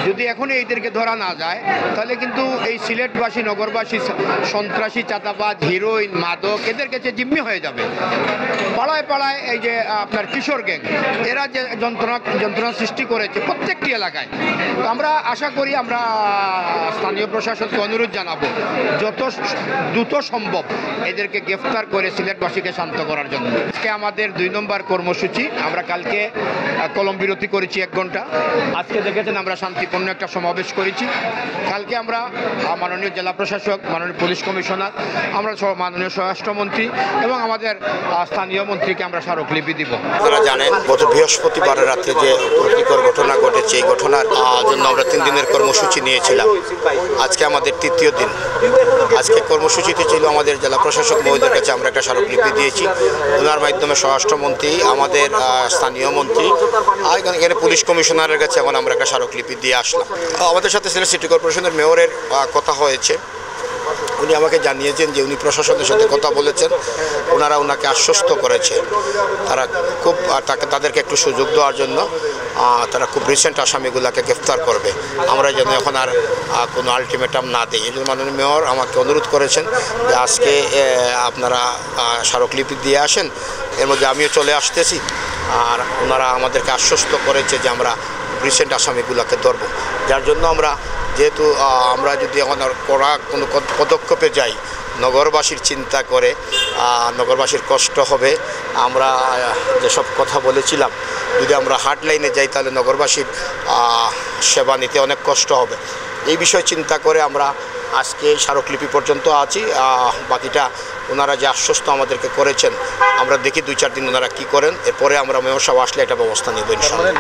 যদি এখনই এইদেরকে ধরা না যায় তাহলে কিন্তু এই সিলেটবাসী নগরবাসী সন্ত্রাসী, চাঁদাবাজ, হিরোইন, মাদক এদের কাছে জিম্মি হয়ে যাবে। পাড়ায় পাড়ায় এই যে আপনার কিশোর গ্যাং, এরা যে যন্ত্রণা সৃষ্টি করেছে প্রত্যেকটি এলাকায়। তো আমরা আশা করি, আমরা স্থানীয় প্রশাসনকে অনুরোধ জানাবো যত দ্রুত সম্ভব এদেরকে গ্রেফতার করে সিলেটবাসীকে শান্ত করার জন্য। আজকে আমাদের 2 নম্বর কর্মসূচি। আমরা কালকে কলম বিরতি করেছি 1 ঘন্টা। আজকে দেখেছেন আমরা শান্তিপূর্ণ একটা সমাবেশ করেছি। কালকে আমরা মাননীয় জেলা প্রশাসক, মাননীয় পুলিশ কমিশনার, আমরা মাননীয় স্বরাষ্ট্রমন্ত্রী এবং আমাদের স্থানীয় মন্ত্রীকে আমরা স্মারকলিপি দিব। আপনারা জানেন গত বৃহস্পতিবারের রাতে যে প্রতিকর ঘটনা ঘটেছে, এই ঘটনার জন্য আমরা 3 দিনের কর্মসূচি নিয়েছিলাম। আজকে আমাদের 3য় দিন। আজকে কর্মসূচিতে ছিল আমাদের জেলা প্রশাসক মহোদয়ের কাছে আমরা একটা স্মারকলিপি দিয়েছি। ওনার মাধ্যমে স্বরাষ্ট্রমন্ত্রী, আমাদের স্থানীয় মন্ত্রী আর এখানে পুলিশ কমিশনারের কাছে এখন আমরা একটা স্মারকলিপি দিয়ে আসলাম। আমাদের সাথে সিলেট সিটি কর্পোরেশনের মেয়রের কথা হয়েছে। উনি আমাকে জানিয়েছেন যে উনি প্রশাসনের সাথে কথা বলেছেন, ওনারা ওনাকে আশ্বস্ত করেছে তারা খুব তাদেরকে একটু সুযোগ দেওয়ার জন্য তারা খুব রিসেন্ট আসামিগুলোকে গ্রেফতার করবে। আমরা যেন এখন আর কোনো আলটিমেটাম না দিই। এই জন্য মাননীয় মেয়র আমাকে অনুরোধ করেছেন যে আজকে আপনারা স্মারকলিপি দিয়ে আসেন, এর মধ্যে আমিও চলে আসতেছি। আর ওনারা আমাদেরকে আশ্বস্ত করেছে যে আমরা রিসেন্ট আসামিগুলোকে ধরব। যার জন্য যেহেতু আমরা যদি এখন কড়া কোনো পদক্ষেপে যাই, নগরবাসীর চিন্তা করে নগরবাসীর কষ্ট হবে। আমরা যেসব কথা বলেছিলাম, যদি আমরা হার্ড লাইনে যাই তাহলে নগরবাসীর সেবা নিতে অনেক কষ্ট হবে। এই বিষয় চিন্তা করে আমরা আজকে স্মারকলিপি পর্যন্ত আছি। বাকিটা ওনারা যে আশ্বস্ত আমাদেরকে করেছেন, আমরা দেখি 2-4 দিন ওনারা কী করেন। এরপরে আমরা মেয়র সাহেব আসলে একটা ব্যবস্থা নেব ইনশাআল্লাহ।